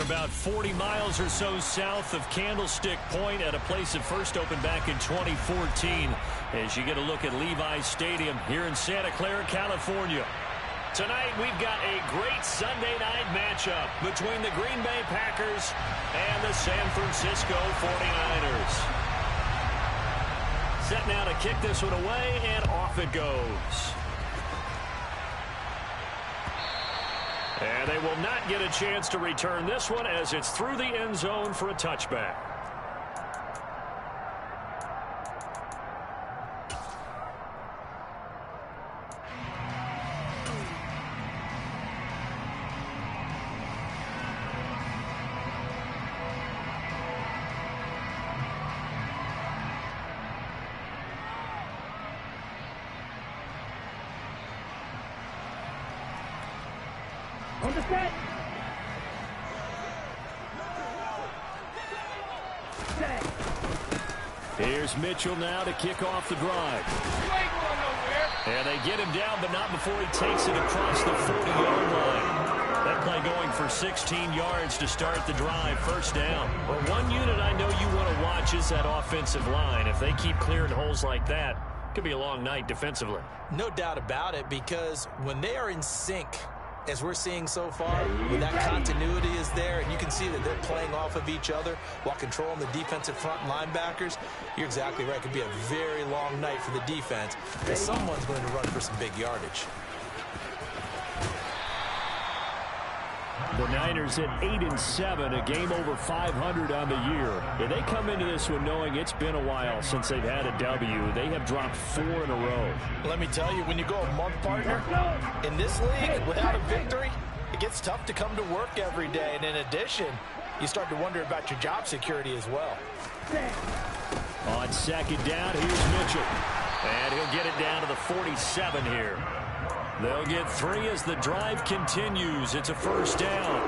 about 40 miles or so south of Candlestick Point at a place that first opened back in 2014 as you get a look at Levi's Stadium here in Santa Clara, California. Tonight we've got a great Sunday night matchup between the Green Bay Packers and the San Francisco 49ers. Set now to kick this one away, and off it goes. And they will not get a chance to return this one as it's through the end zone for a touchback. Here's Mitchell now to kick off the drive. And they get him down, but not before he takes it across the 40-yard line. That play going for 16 yards to start the drive. First down. Well, one unit I know you want to watch is that offensive line. If they keep clearing holes like that, it could be a long night defensively. No doubt about it, because when they are in sync, as we're seeing so far, when that continuity is there and you can see that they're playing off of each other while controlling the defensive front linebackers, you're exactly right. It could be a very long night for the defense, and someone's going to run for some big yardage. The Niners at 8-7, a game over 500 on the year. And they come into this one knowing it's been a while since they've had a W. They have dropped 4 in a row. Let me tell you, when you go a month, partner, in this league without a victory, it gets tough to come to work every day. And in addition, you start to wonder about your job security as well. On second down, here's Mitchell. And he'll get it down to the 47 here. They'll get 3 as the drive continues. It's a first down.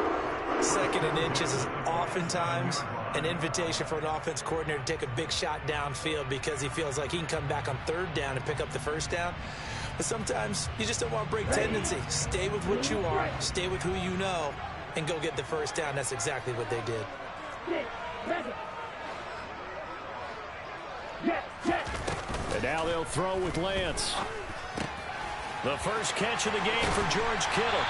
Second and inches is oftentimes an invitation for an offense coordinator to take a big shot downfield because he feels like he can come back on third down and pick up the first down. But sometimes you just don't want to break tendency. Stay with what you are, stay with who you know, and go get the first down. That's exactly what they did. And now they'll throw with Lance. The first catch of the game for George Kittle.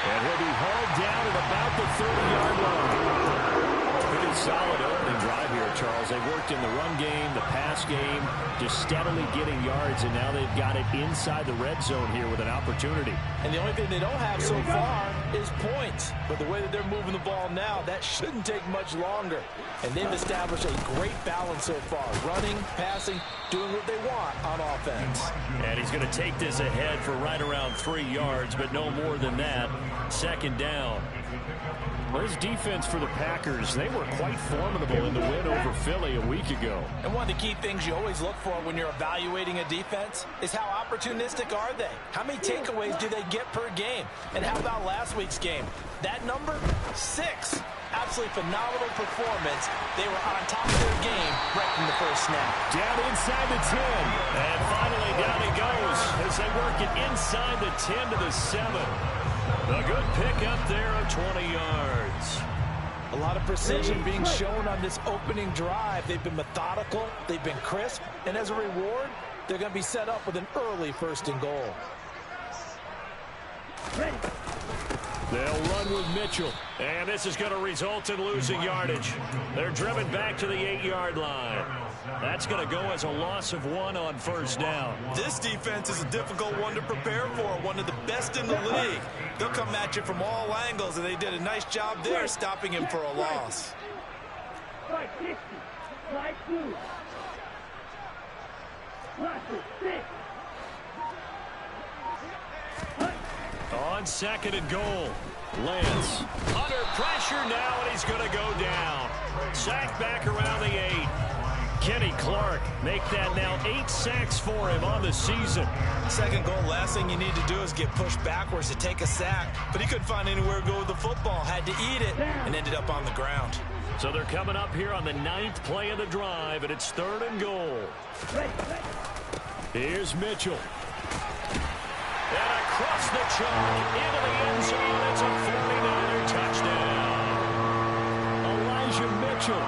And he'll be hauled down at about the 30-yard line. Pretty solid opening drive here, Charles. They've worked in the run game, the pass game, just steadily getting yards, and now they've got it inside the red zone here with an opportunity. And the only thing they don't have so far is points. But the way that they're moving the ball now, that shouldn't take much longer. And they've established a great balance so far. Running, passing, doing what they want on offense. And he's going to take this ahead for right around 3 yards, but no more than that. Second down. Well, this defense for the Packers, they were quite formidable in the win over Philly a week ago. And one of the key things you always look for when you're evaluating a defense is how opportunistic are they? How many takeaways do they get per game? And how about last week's game? That number? 6. Absolutely phenomenal performance. They were on top of their game right from the first snap. Down inside the 10. And finally down he goes as they work it inside the 10 to the 7. A good pickup there of 20 yards. A lot of precision being shown on this opening drive. They've been methodical, they've been crisp, and as a reward, they're going to be set up with an early first and goal. They'll run with Mitchell, and this is going to result in losing yardage. They're driven back to the 8-yard line. That's going to go as a loss of 1 on first down. This defense is a difficult one to prepare for, one of the best in the league. They'll come at you from all angles, and they did a nice job there stopping him for a loss. On second and goal, Lance under pressure now, and he's going to go down. Sacked back around the 8. Kenny Clark make that now 8 sacks for him on the season. Second goal, last thing you need to do is get pushed backwards to take a sack. But he couldn't find anywhere to go with the football, had to eat it, and ended up on the ground. So they're coming up here on the 9th play of the drive, and it's 3rd and goal. Here's Mitchell. And across the chalk into the end zone. It's a 49er touchdown. Mitchell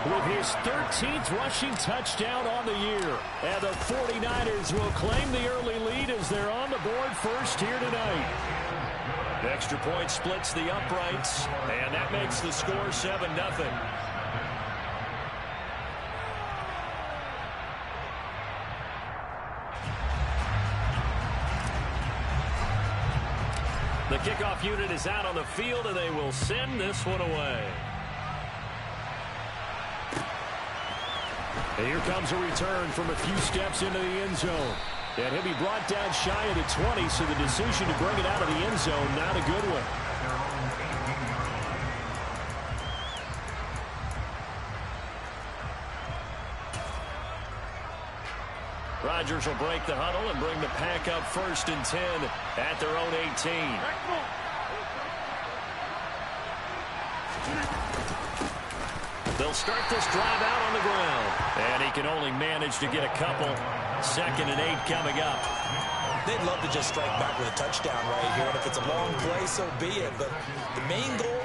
with his 13th rushing touchdown on the year. And the 49ers will claim the early lead as they're on the board first here tonight. The extra point splits the uprights, and that makes the score 7-0. The kickoff unit is out on the field, and they will send this one away. And here comes a return from a few steps into the end zone. And he'll be brought down shy of the 20, so the decision to bring it out of the end zone, not a good one. Rodgers will break the huddle and bring the pack up 1st and 10 at their own 18. They'll start this drive out on the ground. And he can only manage to get a couple. 2nd and 8 coming up. They'd love to just strike back with a touchdown right here. And if it's a long play, so be it. But the main goal,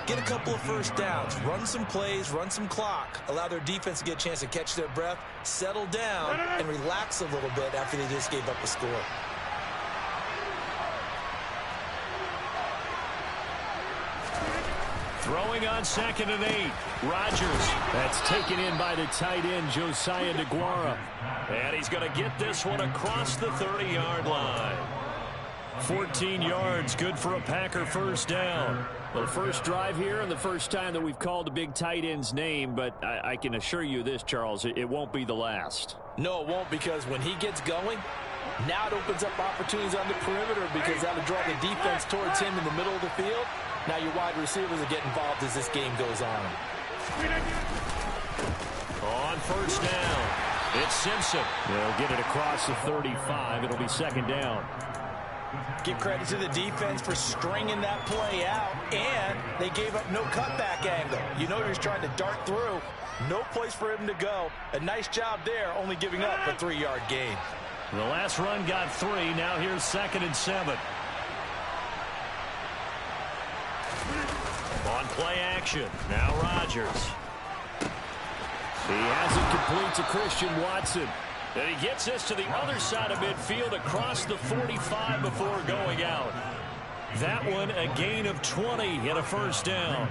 get a couple of first downs. Run some plays, run some clock. Allow their defense to get a chance to catch their breath, settle down, and relax a little bit after they just gave up a score. Throwing on 2nd and 8. Rodgers. That's taken in by the tight end, Josiah DeGuara. And he's going to get this one across the 30-yard line. 14 yards, good for a Packer first down. Well, first drive here and the first time that we've called the big tight end's name, but I can assure you this, Charles, it won't be the last. No, it won't, because when he gets going, now it opens up opportunities on the perimeter because that'll draw the defense towards him in the middle of the field. Now your wide receivers will get involved as this game goes on. On first down, it's Simpson. They'll get it across the 35. It'll be 2nd down. Give credit to the defense for stringing that play out, and they gave up no cutback angle. You know he's trying to dart through. No place for him to go. A nice job there, only giving up a 3-yard gain. The last run got 3. Now here's 2nd and 7. On play action. Now Rodgers. He has it complete to Christian Watson. And he gets this to the other side of midfield across the 45 before going out. That one a gain of 20 and a first down.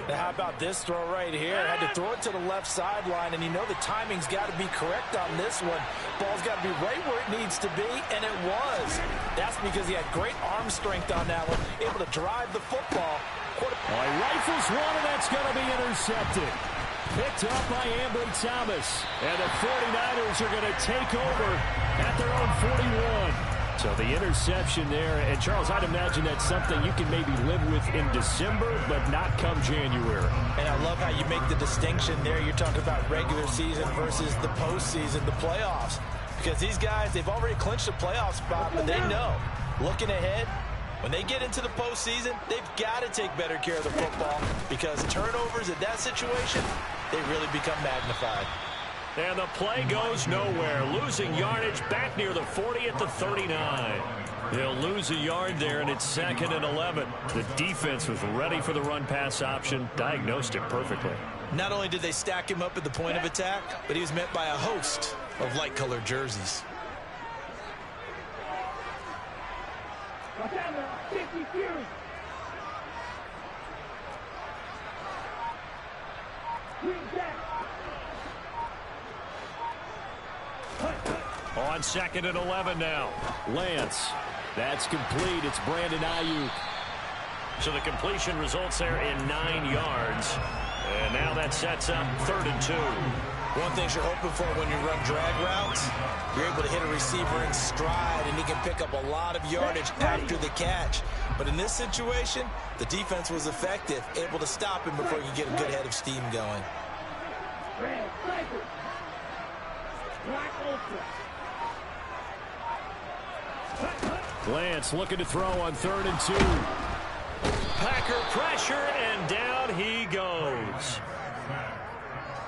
Now how about this throw right here? Had to throw it to the left sideline, and you know the timing's got to be correct on this one. Ball's got to be right where it needs to be, and it was. That's because he had great arm strength on that one, able to drive the football. He rifles one, and that's going to be intercepted. Picked up by Ambry Thomas. And the 49ers are going to take over at their own 41. So the interception there. And, Charles, I'd imagine that's something you can maybe live with in December, but not come January. And I love how you make the distinction there. You're talking about regular season versus the postseason, the playoffs. Because these guys, they've already clinched a playoff spot, but they know, looking ahead, when they get into the postseason, they've got to take better care of the football because turnovers in that situation, they really become magnified. And the play goes nowhere. Losing yardage back near the 40 at the 39. They'll lose a yard there, and it's 2nd and 11. The defense was ready for the run-pass option, diagnosed it perfectly. Not only did they stack him up at the point of attack, but he was met by a host of light-colored jerseys. On 2nd and 11 now. Lance. That's complete. It's Brandon Ayuk. So the completion results there in 9 yards. And now that sets up 3rd and 2. One thing you're hoping for when you run drag routes, you're able to hit a receiver in stride, and he can pick up a lot of yardage after the catch. But in this situation, the defense was effective, able to stop him before he could get a good head of steam going. Lance looking to throw on 3rd and 2. Packer pressure, and down he goes.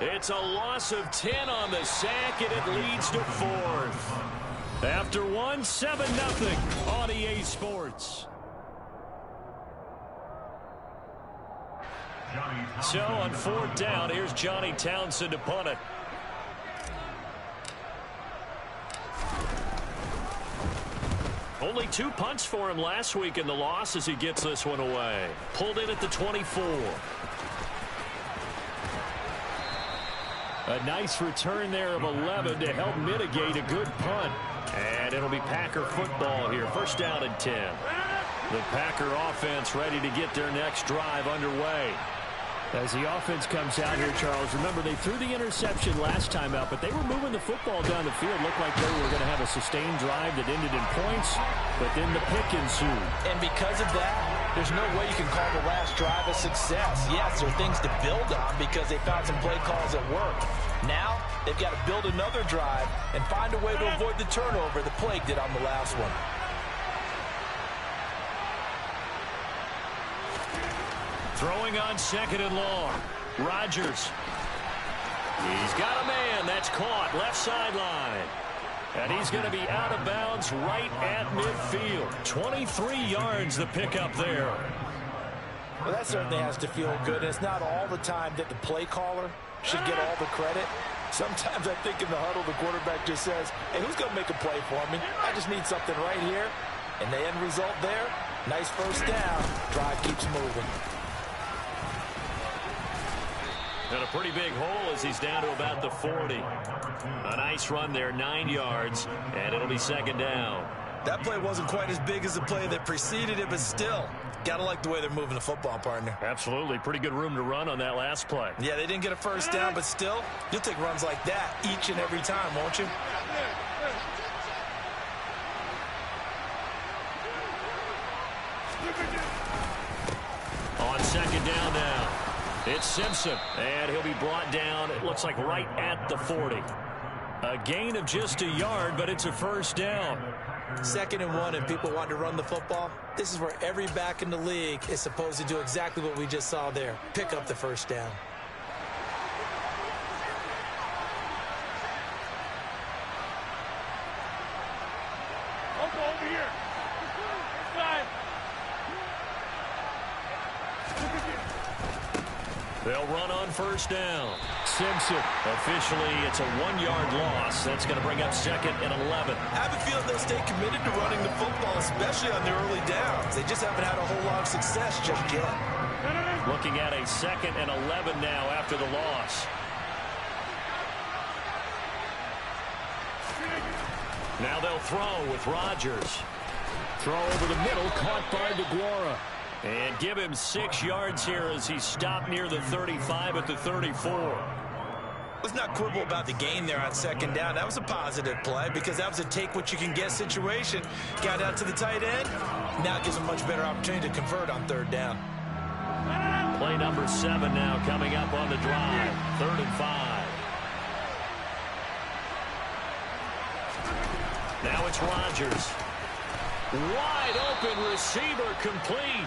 It's a loss of 10 on the sack, and it leads to 4th. After one, 7-0 on EA Sports. So on 4th down, here's Johnny Townsend to punt it. Only 2 punts for him last week in the loss as he gets this one away. Pulled in at the 24. A nice return there of 11 to help mitigate a good punt. And it'll be Packer football here. 1st down and 10. The Packer offense ready to get their next drive underway. As the offense comes out here, Charles, remember they threw the interception last time out, but they were moving the football down the field. Looked like they were going to have a sustained drive that ended in points, but then the pick ensued. And because of that, there's no way you can call the last drive a success. Yes, there are things to build on because they found some play calls that work. Now, they've got to build another drive and find a way to avoid the turnover the Plague did on the last one. Throwing on 2nd and long. Rodgers. He's got a man that's caught left sideline. And he's going to be out of bounds right at midfield. 23 yards the pickup there. Well, that certainly has to feel good. It's not all the time that the play caller should get all the credit. Sometimes I think in the huddle, the quarterback just says, hey, who's going to make a play for me? I just need something right here. And the end result there, nice 1st down. Drive keeps moving. And a pretty big hole as he's down to about the 40. A nice run there, 9 yards, and it'll be 2nd down. That play wasn't quite as big as the play that preceded it, but still, got to like the way they're moving the football, partner. Absolutely. Pretty good room to run on that last play. Yeah, they didn't get a 1st down, but still, you'll take runs like that each and every time, won't you? On 2nd down now. It's Simpson, and he'll be brought down, it looks like right at the 40. A gain of just a yard, but it's a 1st down. 2nd and 1, and people want to run the football. This is where every back in the league is supposed to do exactly what we just saw there. Pick up the 1st down. Over here. This side. They'll run on 1st down. Simpson. Officially, it's a 1-yard loss. That's going to bring up 2nd and 11. I have a feeling they'll stay committed to running the football, especially on the early downs. They just haven't had a whole lot of success just yet. Looking at a 2nd and 11 now after the loss. Now they'll throw with Rodgers. Throw over the middle, caught by DeGuara. And give him 6 yards here as he stopped near the 35 at the 34. Let's not quibble about the gain there on 2nd down. That was a positive play because that was a take-what-you-can-get situation. Got out to the tight end. Now it gives him much better opportunity to convert on 3rd down. Play number 7 now coming up on the drive. 3rd and 5. Now it's Rodgers. Wide open receiver complete.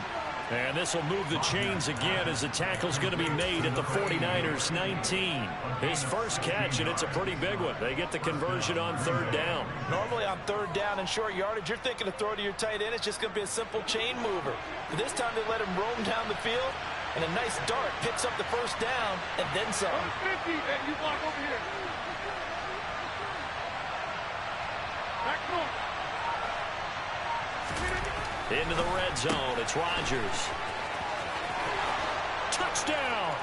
And this will move the chains again as the tackle's going to be made at the 49ers 19. His first catch, and it's a pretty big one. They get the conversion on 3rd down. Normally on 3rd down and short yardage, you're thinking to throw to your tight end. It's just going to be a simple chain mover. But this time they let him roam down the field, and a nice dart picks up the 1st down and then some. 50, and you block over here. Back north. Into the red zone, it's Rodgers. Touchdown!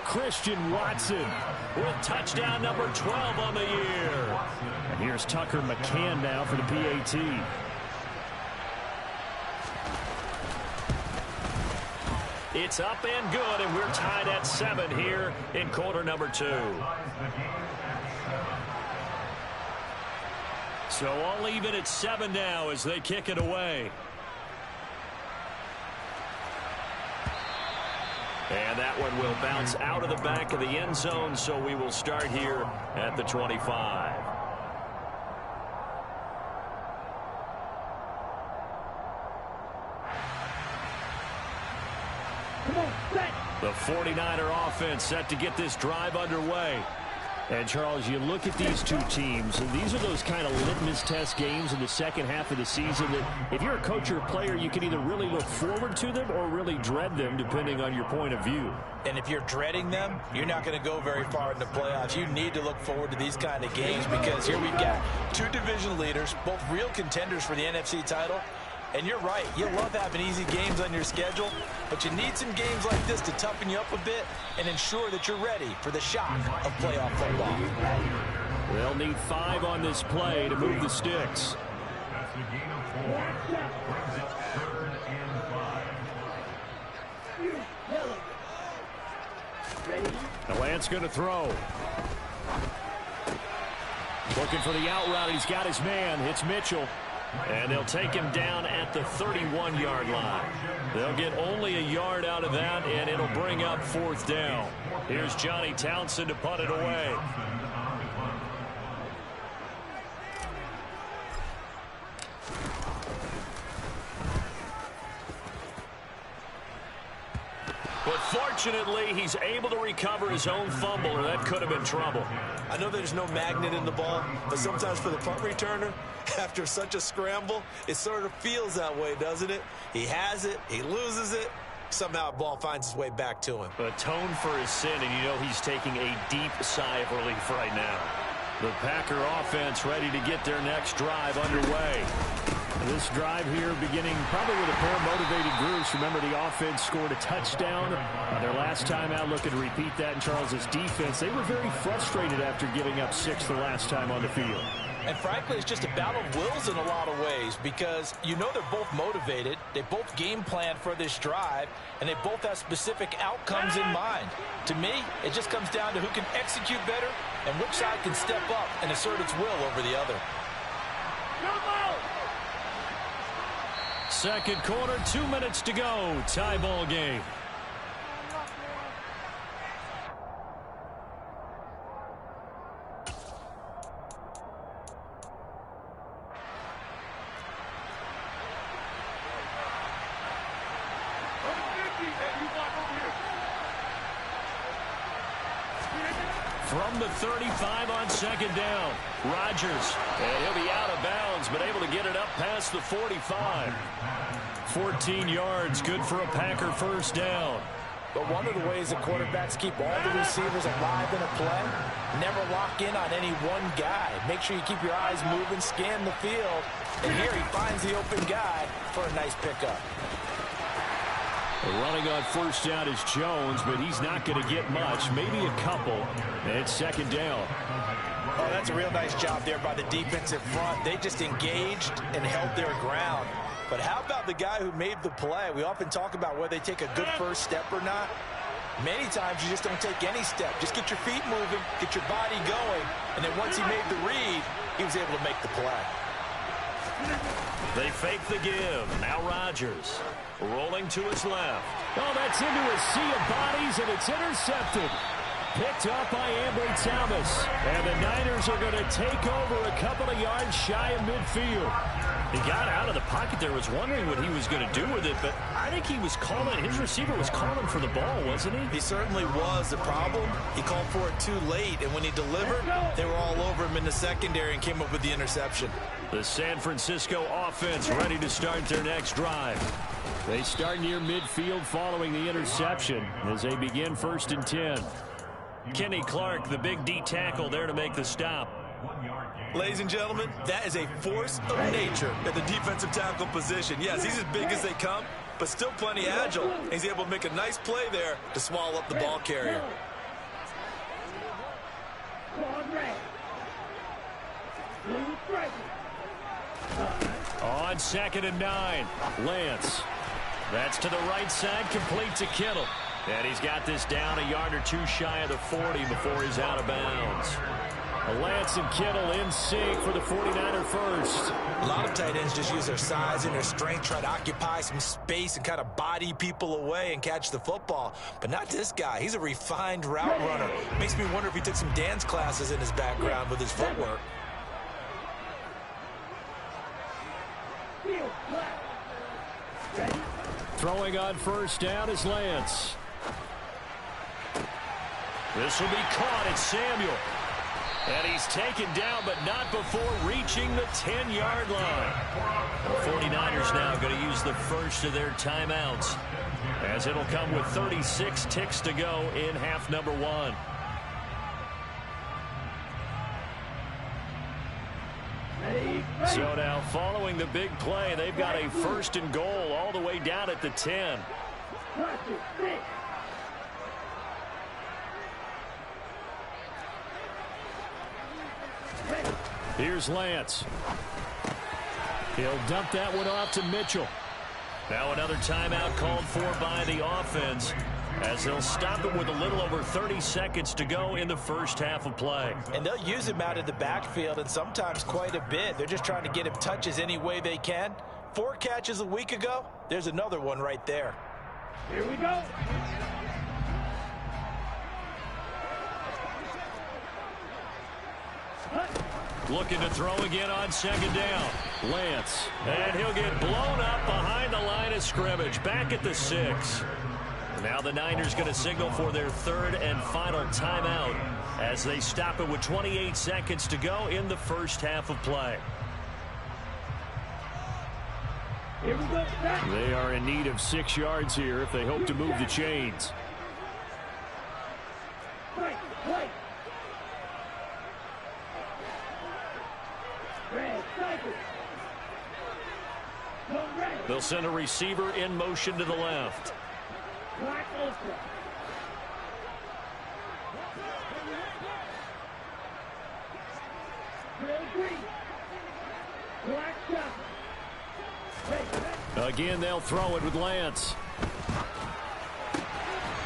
Christian Watson with touchdown number 12 on the year. And here's Tucker McCann now for the PAT. It's up and good, and we're tied at 7 here in quarter number 2. So all even at 7 now as they kick it away. And that one will bounce out of the back of the end zone, so we will start here at the 25. The 49er offense set to get this drive underway. And, Charles, you look at these two teams, and these are those kind of litmus test games in the second half of the season that if you're a coach or a player, you can either really look forward to them or really dread them, depending on your point of view. And if you're dreading them, you're not going to go very far in the playoffs. You need to look forward to these kind of games because here we've got two division leaders, both real contenders for the NFC title. And you're right, you love having easy games on your schedule, but you need some games like this to toughen you up a bit and ensure that you're ready for the shock of playoff football. They'll need 5 on this play to move the sticks. Now Lance going to throw. Looking for the out route. He's got his man. It's Mitchell. And they'll take him down at the 31-yard line. They'll get only a yard out of that, and it'll bring up 4th down. Here's Johnny Townsend to punt it away. But fortunately, he's able to recover his own fumble, or that could have been trouble. I know there's no magnet in the ball, but sometimes for the punt returner, after such a scramble, it sort of feels that way, doesn't it? He has it, he loses it, somehow the ball finds its way back to him. Atone for his sin, and you know he's taking a deep sigh of relief right now. The Packer offense ready to get their next drive underway. This drive here beginning probably with a pair of motivated groups. Remember, the offense scored a touchdown their last time out. Looking to repeat that in Charles's defense. They were very frustrated after giving up 6 the last time on the field. And frankly, it's just a battle of wills in a lot of ways because you know they're both motivated. They both game plan for this drive, and they both have specific outcomes in mind. To me, it just comes down to who can execute better and which side can step up and assert its will over the other. Second quarter, 2 minutes to go. Tie ball game. From the 35 on second down, Rodgers, and he'll be out of bounds, but able to get it up past the 45. 14 yards, good for a Packer first down. But one of the ways that quarterbacks keep all the receivers alive in a play, never lock in on any one guy. Make sure you keep your eyes moving, scan the field, and here he finds the open guy for a nice pickup. Running on first down is Jones, but he's not going to get much, maybe a couple. It's second down. Oh, that's a real nice job there by the defensive front. They just engaged and held their ground. But how about the guy who made the play? We often talk about whether they take a good first step or not. Many times you just don't take any step. Just get your feet moving, get your body going, and then once he made the read, he was able to make the play. They fake the give. Now Rodgers rolling to his left. Oh, that's into a sea of bodies, and it's intercepted. Picked up by Ambry Thomas. And the Niners are going to take over a couple of yards shy of midfield. He got out of the pocket there, was wondering what he was going to do with it, but I think he was calling, his receiver was calling for the ball, wasn't he? He certainly was. The problem, he called for it too late, and when he delivered, they were all over him in the secondary and came up with the interception. The San Francisco offense ready to start their next drive. They start near midfield following the interception as they begin 1st and 10. Kenny Clark, the big D tackle, there to make the stop. Ladies and gentlemen, that is a force of nature at the defensive tackle position. Yes, he's as big as they come, but still plenty agile. He's able to make a nice play there to swallow up the ball carrier. On 2nd and 9, Lance. That's to the right side, complete to Kittle. And he's got this down a yard or two shy of the 40 before he's out of bounds. Lance and Kittle in sync for the 49er first. A lot of tight ends just use their size and their strength, try to occupy some space and kind of body people away and catch the football. But not this guy. He's a refined route runner. Makes me wonder if he took some dance classes in his background with his footwork. Throwing on first down is Lance. This will be caught. It's Samuel. And he's taken down, but not before reaching the 10-yard line. The 49ers now going to use the first of their timeouts, as it'll come with 36 ticks to go in half number one. So now following the big play, they've got a first and goal all the way down at the 10. Here's Lance. He'll dump that one off to Mitchell. Now another timeout called for by the offense, as they'll stop it with a little over 30 seconds to go in the first half of play. And they'll use him out of the backfield, and sometimes quite a bit. They're just trying to get him touches any way they can. 4 catches a week ago. There's another one right there. Here we go. Looking to throw again on second down. Lance. And he'll get blown up behind the line of scrimmage. Back at the 6. Now the Niners going to signal for their third and final timeout, as they stop it with 28 seconds to go in the first half of play. Here we go. They are in need of 6 yards here if they hope to move the chains. Right. They'll send a receiver in motion to the left. Again, they'll throw it with Lance.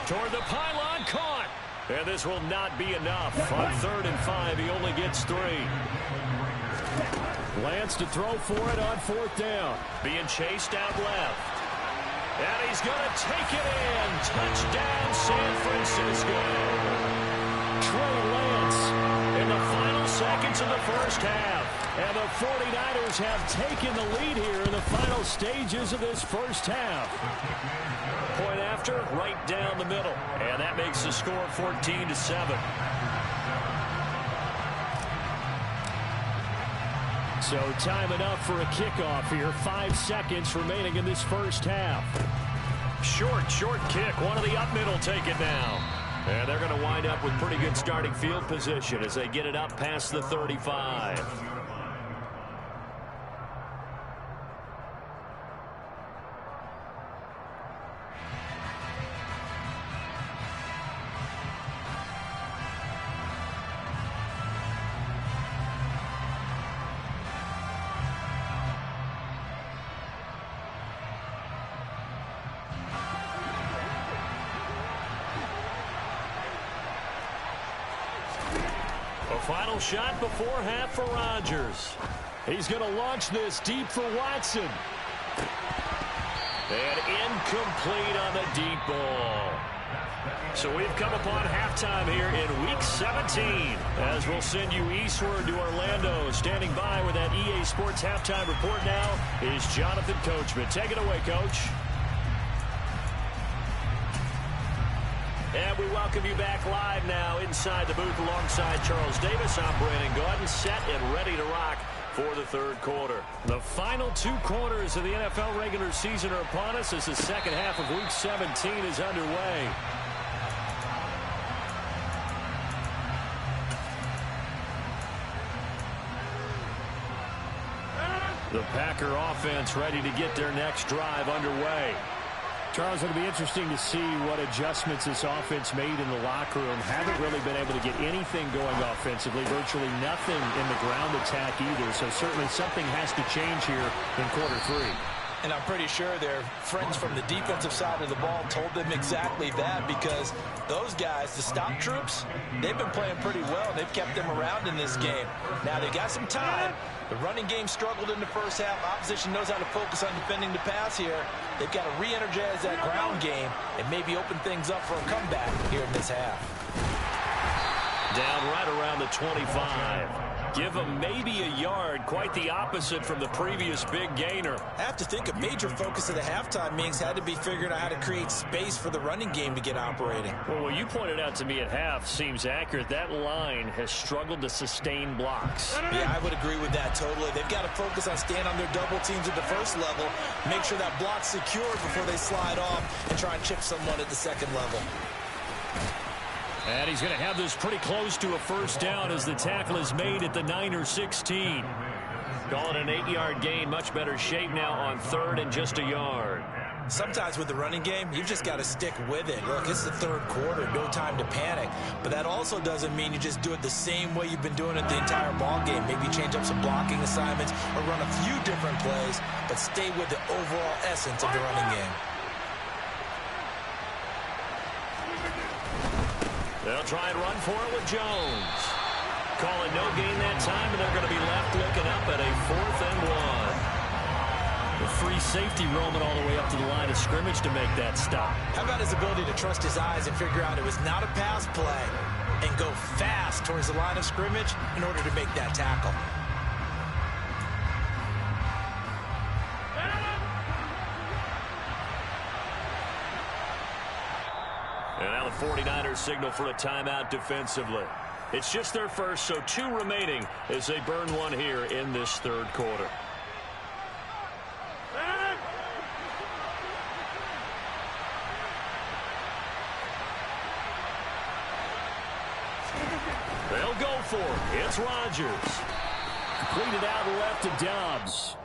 Toward the pylon, caught. And this will not be enough. On 3rd and 5, he only gets 3. Lance to throw for it on 4th down. Being chased out left. And he's going to take it in. Touchdown, San Francisco. Trey Lance in the final seconds of the first half. And the 49ers have taken the lead here in the final stages of this first half. Point after, right down the middle. And that makes the score 14-7. So time enough for a kickoff here. 5 seconds remaining in this first half. Short kick. One of the up middle take it now. And they're going to wind up with pretty good starting field position as they get it up past the 35. Final shot before half for Rodgers. He's going to launch this deep for Watson. And incomplete on the deep ball. So we've come upon halftime here in Week 17. As we'll send you eastward to Orlando. Standing by with that EA Sports halftime report now is Jonathan Coachman. Take it away, Coach. And we welcome you back live now inside the booth alongside Charles Davis. I'm Brandon Gaudin, set and ready to rock for the third quarter. The final 2 quarters of the NFL regular season are upon us as the second half of Week 17 is underway. The Packer offense ready to get their next drive underway. Charles, it'll be interesting to see what adjustments this offense made in the locker room. Haven't really been able to get anything going offensively. Virtually nothing in the ground attack either. So certainly something has to change here in quarter 3. And I'm pretty sure their friends from the defensive side of the ball told them exactly that, because those guys, the stop troops, they've been playing pretty well. They've kept them around in this game. Now they got some time. The running game struggled in the first half. Opposition knows how to focus on defending the pass here. They've got to re-energize that ground game and maybe open things up for a comeback here in this half. Down right around the 25. Give him maybe a yard, quite the opposite from the previous big gainer. I have to think a major focus of the halftime meetings had to be figuring out how to create space for the running game to get operating. Well, what you pointed out to me at half seems accurate. That line has struggled to sustain blocks. Yeah, I would agree with that totally. They've got to focus on staying on their double teams at the first level, make sure that block's secure before they slide off and try and chip someone at the second level. And he's going to have this pretty close to a first down as the tackle is made at the Niners 16. Calling an 8-yard gain, much better shape now on third and just a yard. Sometimes with the running game, you've just got to stick with it. Look, it's the third quarter, no time to panic. But that also doesn't mean you just do it the same way you've been doing it the entire ball game. Maybe change up some blocking assignments or run a few different plays, but stay with the overall essence of the running game. They'll try and run for it with Jones. Calling no gain that time, and they're going to be left looking up at a 4th and 1. The free safety roaming all the way up to the line of scrimmage to make that stop. How about his ability to trust his eyes and figure out it was not a pass play and go fast towards the line of scrimmage in order to make that tackle? And now the 49ers signal for a timeout defensively. It's just their first, so 2 remaining as they burn one here in this third quarter. They'll go for it. It's Rodgers. Completed out left to Dobbs.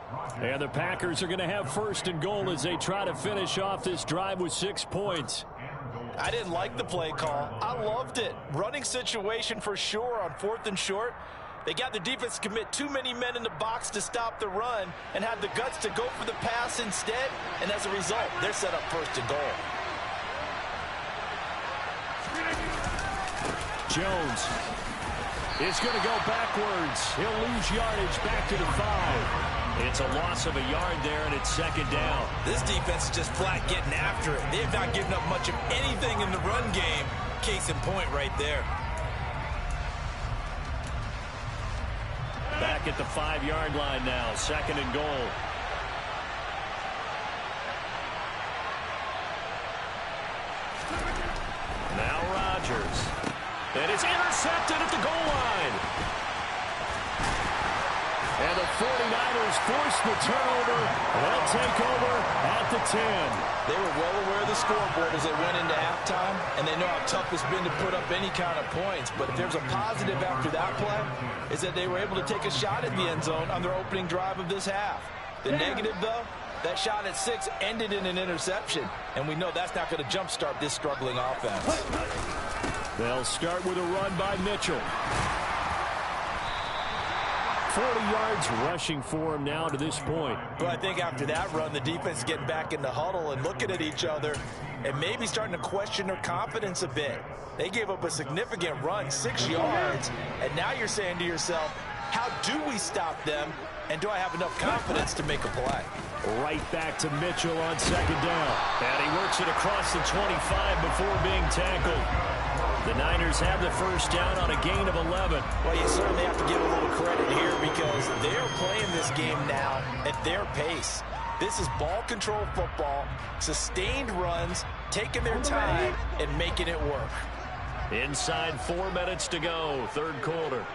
And the Packers are going to have first and goal as they try to finish off this drive with 6 points. I didn't like the play call. I loved it. Running situation for sure on 4th and short. They got the defense to commit too many men in the box to stop the run and had the guts to go for the pass instead. And as a result, they're set up first and goal. Jones is going to go backwards. He'll lose yardage back to the 5. It's a loss of a yard there, and it's second down. This defense is just flat getting after it. They've not given up much of anything in the run game. Case in point right there. Back at the 5-yard line now, second and goal. Now Rodgers. And it's intercepted at the goal line. And the 49ers force the turnover. They'll take over at the 10. They were well aware of the scoreboard as they went into halftime, and they know how tough it's been to put up any kind of points. But if there's a positive after that play, is that they were able to take a shot at the end zone on their opening drive of this half. The negative, though, that shot at 6 ended in an interception, and we know that's not going to jumpstart this struggling offense. They'll start with a run by Mitchell. 40 yards rushing for him now to this point. But I think after that run, the defense is getting back in the huddle and looking at each other and maybe starting to question their confidence a bit. They gave up a significant run, 6 yards, and now you're saying to yourself, how do we stop them, and do I have enough confidence to make a play? Right back to Mitchell on second down. And he works it across the 25 before being tackled. The Niners have the first down on a gain of 11. Well, you certainly have to give a little credit here because they're playing this game now at their pace. This is ball control football, sustained runs, taking their time, and making it work. Inside 4 minutes to go, third quarter.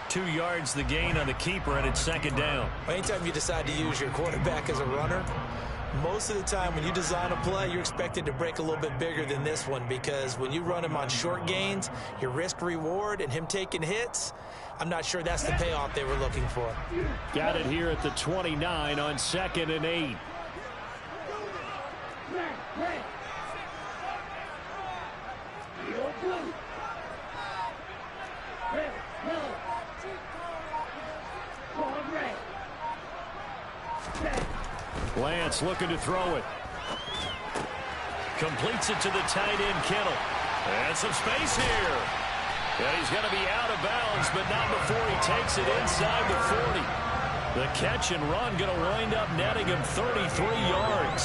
Two yards the gain on the keeper, and it's second down. Anytime you decide to use your quarterback as a runner, most of the time when you design a play, you're expected to break a little bit bigger than this one because when you run him on short gains, your risk-reward and him taking hits, I'm not sure that's the payoff they were looking for. Got it here at the 29 on 2nd and 8. Lance looking to throw it. Completes it to the tight end, Kittle. And some space here. And he's going to be out of bounds, but not before he takes it inside the 40. The catch and run going to wind up netting him 33 yards.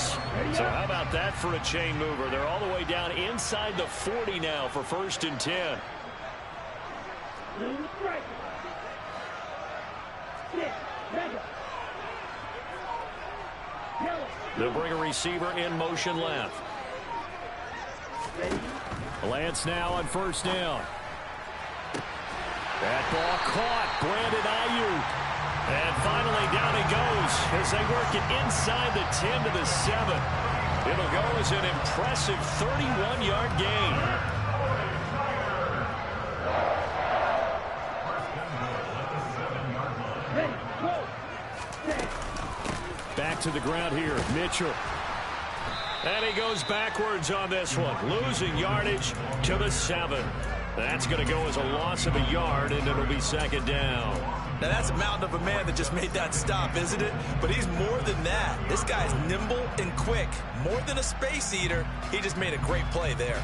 So how about that for a chain mover? They're all the way down inside the 40 now for 1st and 10. They'll bring a receiver in motion left. Lance now on 1st down. That ball caught. Brandon Ayuk. And finally down he goes as they work it inside the 10 to the 7. It'll go as an impressive 31-yard gain. Back to the ground here, Mitchell. And he goes backwards on this one, losing yardage to the 7. That's going to go as a loss of a yard, and it'll be 2nd down. Now, that's a mountain of a man that just made that stop, isn't it? But he's more than that. This guy's nimble and quick. More than a space eater, he just made a great play there.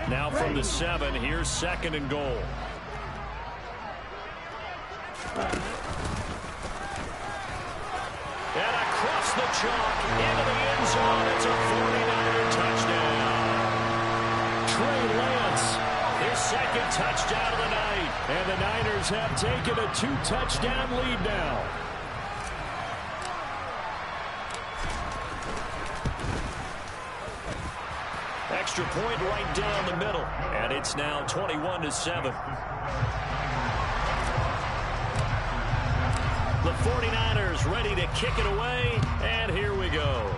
Now from the 7, here's 2nd and goal. And across the chalk into the end zone. It's a 49er touchdown. Trey Lance, his 2nd touchdown of the night. And the Niners have taken a 2-touchdown lead now. Extra point right down the middle. And it's now 21-7. The 49ers ready to kick it away, and here we go.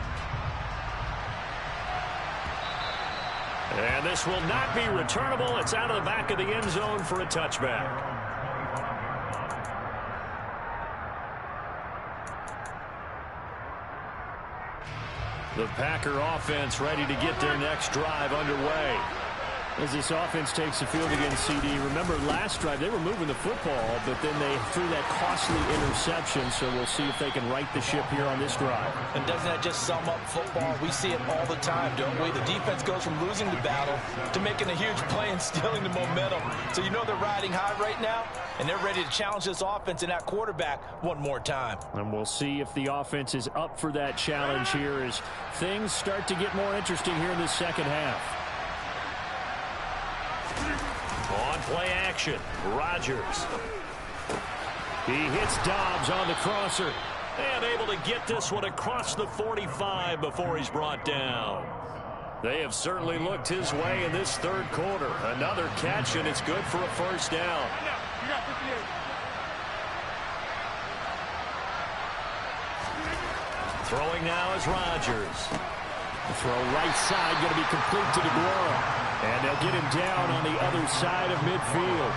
And this will not be returnable. It's out of the back of the end zone for a touchback. The Packer offense ready to get their next drive underway. As this offense takes the field against CD, remember last drive they were moving the football, but then they threw that costly interception, so we'll see if they can right the ship here on this drive. And doesn't that just sum up football? We see it all the time, don't we? The defense goes from losing the battle to making a huge play and stealing the momentum. So you know they're riding high right now, and they're ready to challenge this offense and that quarterback one more time. And we'll see if the offense is up for that challenge here as things start to get more interesting here in the second half. On play action, Rodgers. He hits Dobbs on the crosser. And able to get this one across the 45 before he's brought down. They have certainly looked his way in this 3rd quarter. Another catch, and it's good for a 1st down. Throwing now is Rodgers. The throw right side going to be complete to DeGuara. And they'll get him down on the other side of midfield.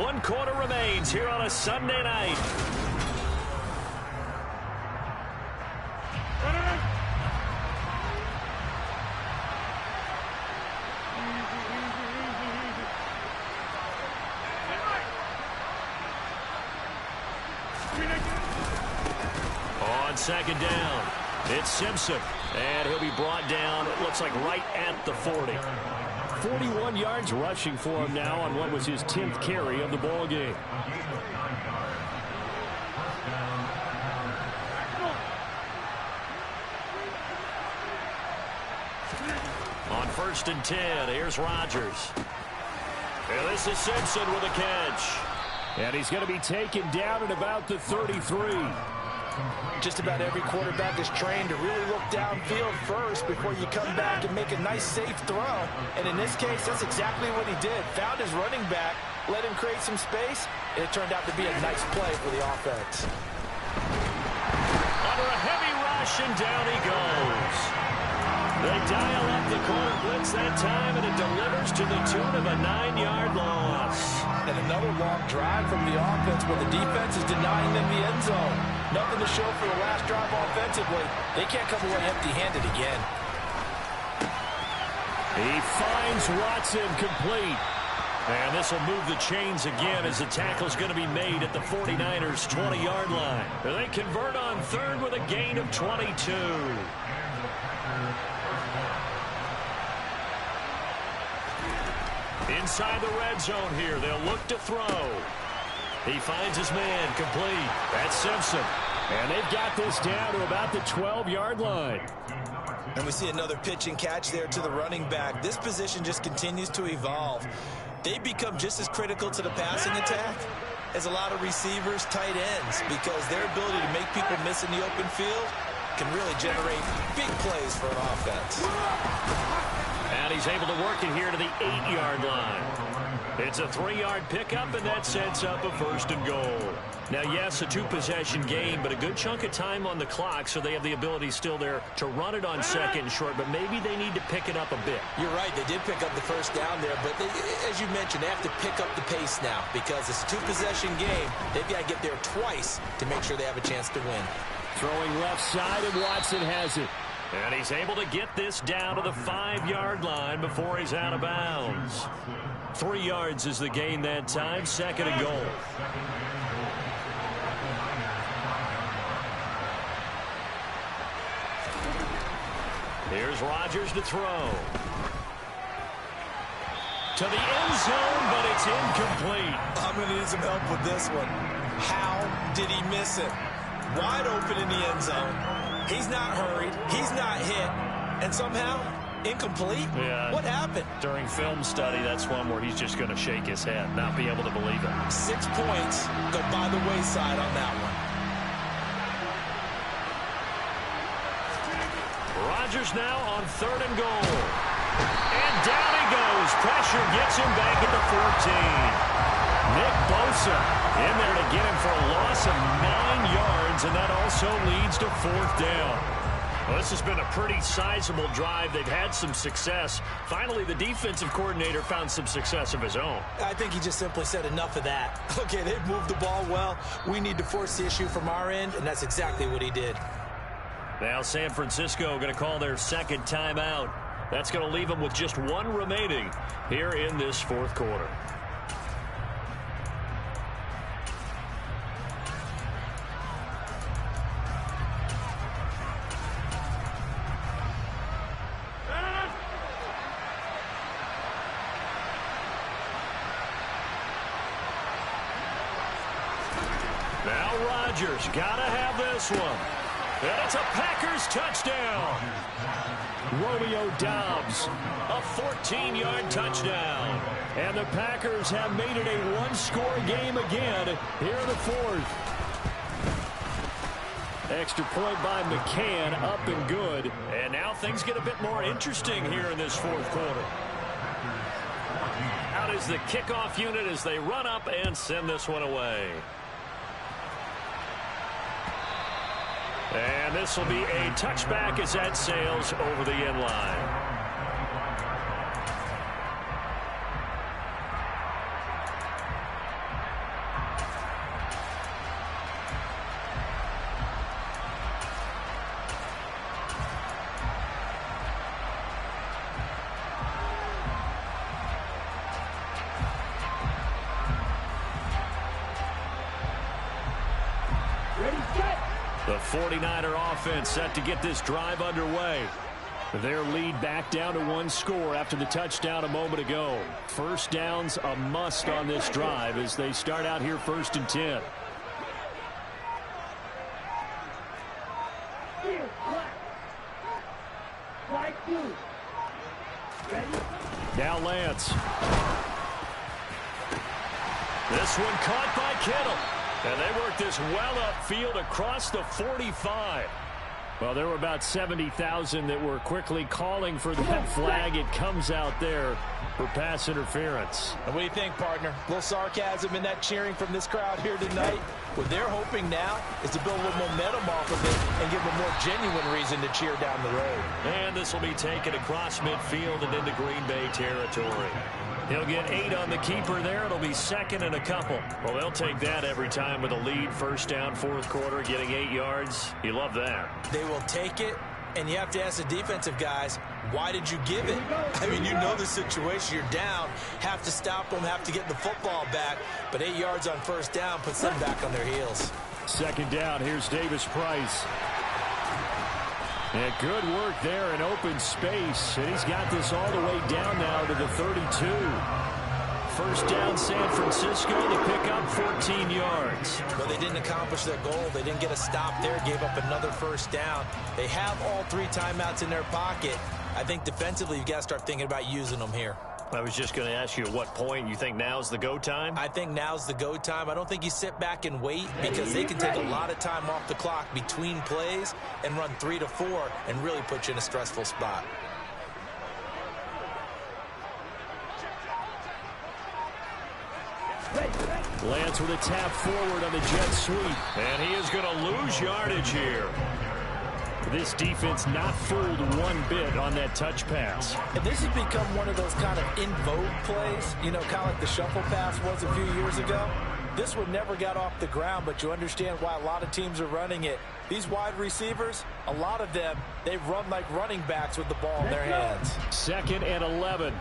One quarter remains here on a Sunday night. On 2nd down, it's Simpson, and he'll be brought down, it looks like right at the 40. 41 yards rushing for him now on what was his 10th carry of the ball game. On 1st and 10, here's Rodgers. And this is Simpson with a catch. And he's going to be taken down at about the 33. Just about every quarterback is trained to really look downfield first before you come back and make a nice, safe throw. And in this case, that's exactly what he did. Found his running back, let him create some space, and it turned out to be a nice play for the offense. Under a heavy rush, and down he goes. They dial up the corner blitz that time, and it delivers to the tune of a 9-yard loss. And another long drive from the offense where the defense is denying them the end zone. Nothing to show for the last drive offensively. They can't come away empty-handed again. He finds Watson complete. And this will move the chains again as the tackle's going to be made at the 49ers' 20-yard line. They convert on third with a gain of 22. Inside the red zone here, they'll look to throw. He finds his man complete. That's Simpson. And they've got this down to about the 12-yard line. And we see another pitch and catch there to the running back. This position just continues to evolve. They become just as critical to the passing attack as a lot of receivers, tight ends, because their ability to make people miss in the open field can really generate big plays for an offense. And he's able to work it here to the 8-yard line. It's a 3-yard pickup, and that sets up a 1st and goal. Now, yes, a 2-possession game, but a good chunk of time on the clock, so they have the ability still there to run it on 2nd and short, but maybe they need to pick it up a bit. You're right. They did pick up the 1st down there, but as you mentioned, they have to pick up the pace now because it's a 2-possession game. They've got to get there twice to make sure they have a chance to win. Throwing left side, and Watson has it. And he's able to get this down to the 5-yard line before he's out of bounds. 3 yards is the gain that time, 2nd and goal. Here's Rodgers to throw. To the end zone, but it's incomplete. I'm going to need some help with this one. How did he miss it? Wide open in the end zone. He's not hurried. He's not hit. And somehow, incomplete? Yeah. What happened? During film study, that's one where he's just going to shake his head, not be able to believe it. 6 points go by the wayside on that one. Rodgers now on 3rd and goal. And down he goes. Pressure gets him back at the 14. Nick Bosa in there to get him for a loss of 9 yards, and that also leads to 4th down. Well, this has been a pretty sizable drive. They've had some success. Finally, the defensive coordinator found some success of his own. I think he just simply said enough of that. Okay, they've moved the ball well. We need to force the issue from our end, and that's exactly what he did. Now San Francisco going to call their 2nd timeout. That's going to leave them with just 1 remaining here in this 4th quarter. Now Rodgers got to have this one. And it's a Packers touchdown. Romeo Doubs, a 14-yard touchdown. And the Packers have made it a 1-score game again here in the 4th. Extra point by McCann, up and good. And now things get a bit more interesting here in this 4th quarter. Out is the kickoff unit as they run up and send this one away. And this will be a touchback as that sails over the end line. The 49er offense set to get this drive underway. Their lead back down to 1 score after the touchdown a moment ago. 1st down's a must on this drive as they start out here 1st and 10. Now Lance. This one caught by Kittle. And they work this well upfield across the 45. Well, there were about 70,000 that were quickly calling for that flag. It comes out there for pass interference. And what do you think, partner? A little sarcasm in that cheering from this crowd here tonight. What they're hoping now is to build a little momentum off of it and give them a more genuine reason to cheer down the road. And this will be taken across midfield and into Green Bay territory. He'll get 8 on the keeper there. It'll be 2nd and a couple. Well, they'll take that every time with a lead. 1st down, 4th quarter, getting 8 yards. You love that. They will take it, and you have to ask the defensive guys, Why did you give it? I mean, you know the situation. You're down. Have to stop them, have to get the football back. But 8 yards on first down puts them back on their heels. Second down, here's Davis Price. And good work there in open space. And he's got this all the way down now to the 32. First down, San Francisco. They pick up 14 yards. Well, they didn't accomplish their goal. They didn't get a stop there, gave up another first down. They have all 3 timeouts in their pocket. I think defensively, you've got to start thinking about using them here. I was just going to ask you at what point you think now's the go time? I think now's the go time. I don't think you sit back and wait because they can take a lot of time off the clock between plays and run 3 to 4 and really put you in a stressful spot. Lance with a tap forward on the jet sweep. And he is going to lose yardage here. This defense not fooled one bit on that touch pass. And this has become one of those kind of in vogue plays, you know, kind of like the shuffle pass was a few years ago. This one never got off the ground, but you understand why a lot of teams are running it. These wide receivers, a lot of them, they run like running backs with the ball in their hands. 2nd and 11.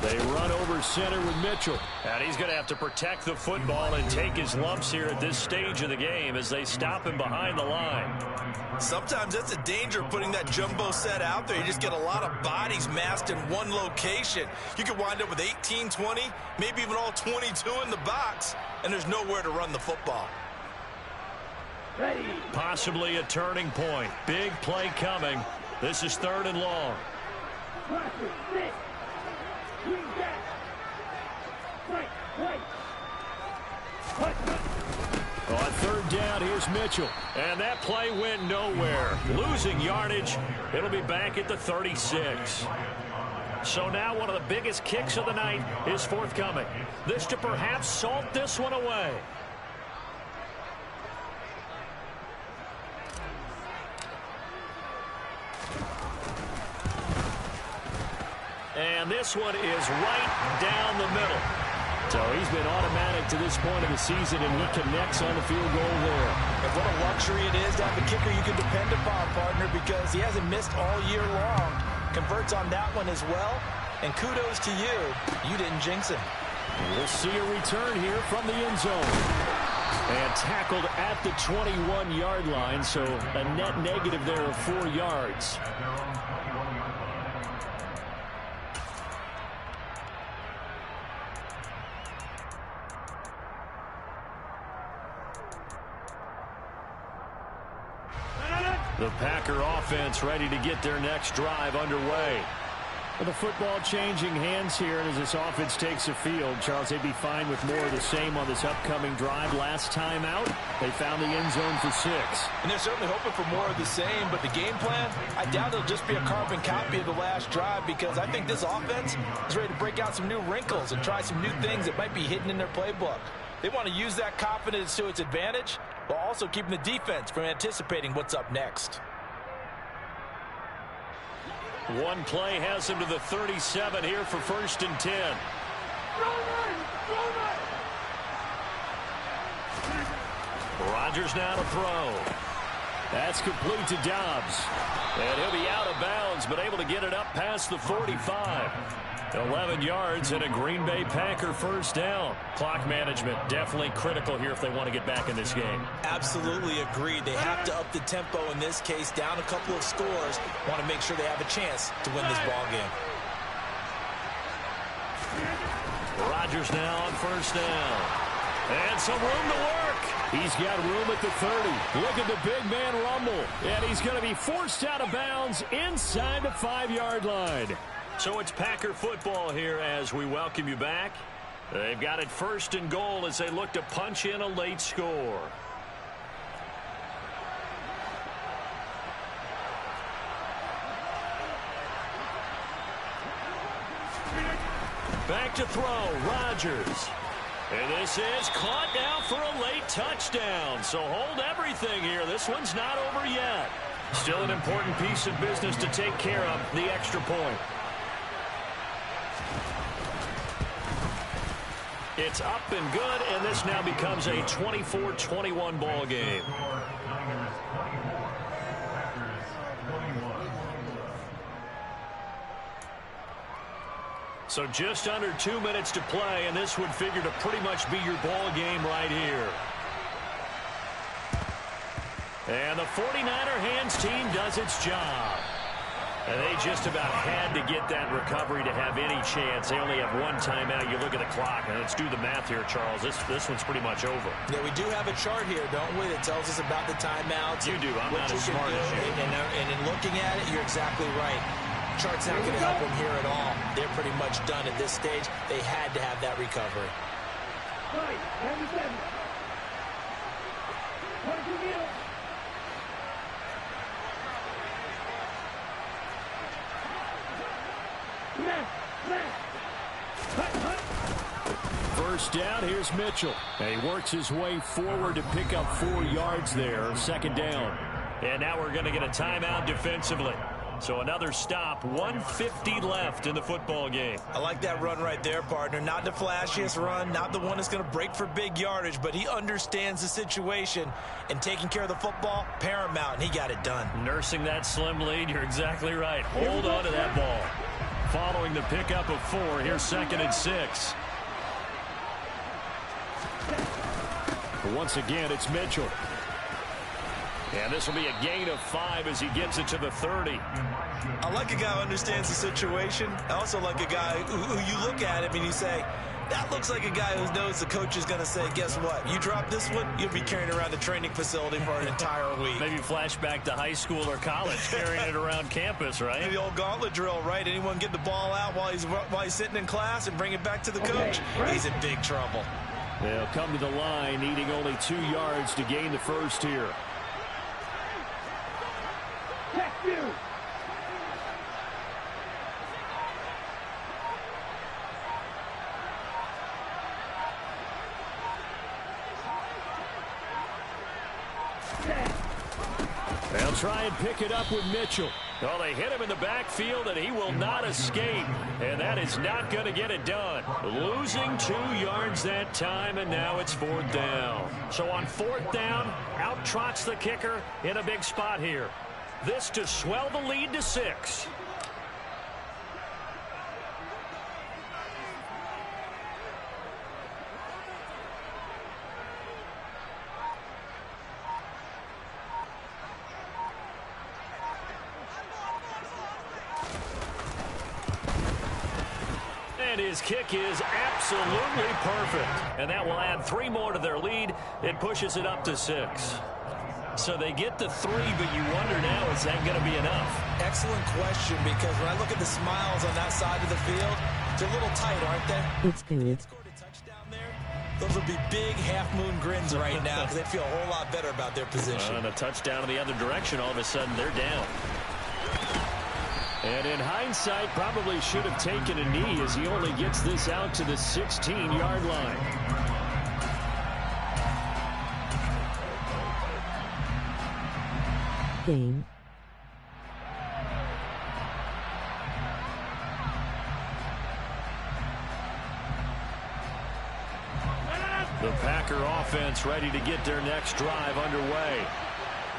They run over center with Mitchell. And he's going to have to protect the football and take his lumps here at this stage of the game as they stop him behind the line. Sometimes that's a danger of putting that jumbo set out there. You just get a lot of bodies massed in one location. You could wind up with 18, 20, maybe even all 22 in the box, and there's nowhere to run the football. Ready. Possibly a turning point. Big play coming. This is 3rd and long. On 3rd down, here's Mitchell. And that play went nowhere. Losing yardage. It'll be back at the 36. So now one of the biggest kicks of the night is forthcoming. This to perhaps salt this one away. And this one is right down the middle. So he's been automatic to this point of the season, and he connects on the field goal there. And what a luxury it is to have a kicker you can depend upon, partner, because he hasn't missed all year long. Converts on that one as well. And kudos to you. You didn't jinx him. And we'll see a return here from the end zone. And tackled at the 21-yard line, so a net negative there of 4 yards. The Packer offense ready to get their next drive underway. Well, the football changing hands here, and as this offense takes the field, Charles, they'd be fine with more of the same on this upcoming drive. Last time out, they found the end zone for 6. And they're certainly hoping for more of the same, but the game plan, I doubt it'll just be a carbon copy of the last drive, because I think this offense is ready to break out some new wrinkles and try some new things that might be hidden in their playbook. They want to use that confidence to its advantage, while also keeping the defense from anticipating what's up next. One play has him to the 37 here for 1st and 10. Rodgers now to throw. That's complete to Dobbs. And he'll be out of bounds, but able to get it up past the 45. 11 yards and a Green Bay Packer first down. Clock management definitely critical here if they want to get back in this game. Absolutely agreed. They have to up the tempo in this case, down a couple of scores. Want to make sure they have a chance to win this ball game. Rodgers now on first down. And some room to work. He's got room at the 30. Look at the big man rumble. And he's going to be forced out of bounds inside the 5-yard line. So it's Packer football here as we welcome you back. They've got it 1st and goal as they look to punch in a late score. Back to throw, Rodgers. And this is caught now for a late touchdown. So hold everything here. This one's not over yet. Still an important piece of business to take care of, the extra point. It's up and good, and this now becomes a 24-21 ball game. So just under 2 minutes to play, and this would figure to pretty much be your ball game right here. And the 49er hands team does its job. And they just about had to get that recovery to have any chance. They only have one timeout. You look at the clock, and let's do the math here, Charles. This one's pretty much over. Yeah, we do have a chart here, don't we, that tells us about the timeouts. You do. I'm not as smart as you. And in looking at it, you're exactly right. Chart's not going to help them here at all. They're pretty much done at this stage. They had to have that recovery. First down, here's Mitchell. And he works his way forward to pick up 4 yards there. Second down. And now we're going to get a timeout defensively. So another stop, 1:50 left in the football game. I like that run right there, partner. Not the flashiest run, not the one that's going to break for big yardage, but he understands the situation, and taking care of the football, paramount, and he got it done. Nursing that slim lead, you're exactly right. Hold on to that ball. Following the pickup of 4, here's 2nd and 6. But once again, it's Mitchell. And this will be a gain of 5 as he gets it to the 30. I like a guy who understands the situation. I also like a guy who you look at him and you say, that looks like a guy who knows the coach is going to say, guess what? You drop this one, you'll be carrying around the training facility for an entire week. Maybe flashback to high school or college, carrying it around campus, right? The old gauntlet drill, right? Anyone get the ball out while he's sitting in class and bring it back to the coach? He's in big trouble. They'll come to the line, needing only 2 yards to gain the first here. They'll try and pick it up with Mitchell. Well, they hit him in the backfield, and he will not escape. And that is not going to get it done. Losing 2 yards that time, and now it's 4th down. So on 4th down, out trots the kicker in a big spot here. This to swell the lead to 6. And his kick is absolutely perfect. And that will add 3 more to their lead. It pushes it up to 6. So they get the 3, but you wonder now, is that going to be enough? Excellent question, because when I look at the smiles on that side of the field, they're a little tight, aren't they? It's good. They scored a touchdown there. Those would be big half-moon grins right now because they feel a whole lot better about their position. And a touchdown in the other direction, all of a sudden they're down. And in hindsight, probably should have taken a knee as he only gets this out to the 16-yard line. Game. The Packer offense ready to get their next drive underway.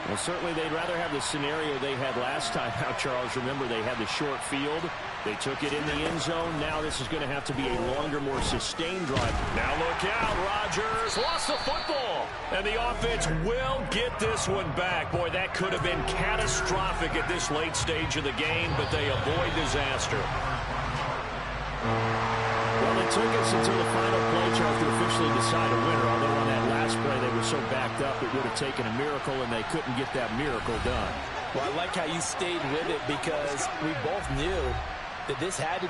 Well, certainly they'd rather have the scenario they had last time out, Charles. Remember, they had the short field. They took it in the end zone. Now this is going to have to be a longer, more sustained drive. Now look out, Rodgers lost the football. And the offense will get this one back. Boy, that could have been catastrophic at this late stage of the game, but they avoid disaster. Well, it took us until the final play, Charles, to officially decide a winner. Although on that last play they were so backed up it would have taken a miracle, and they couldn't get that miracle done. Well, I like how you stayed with it because we both knew that this had to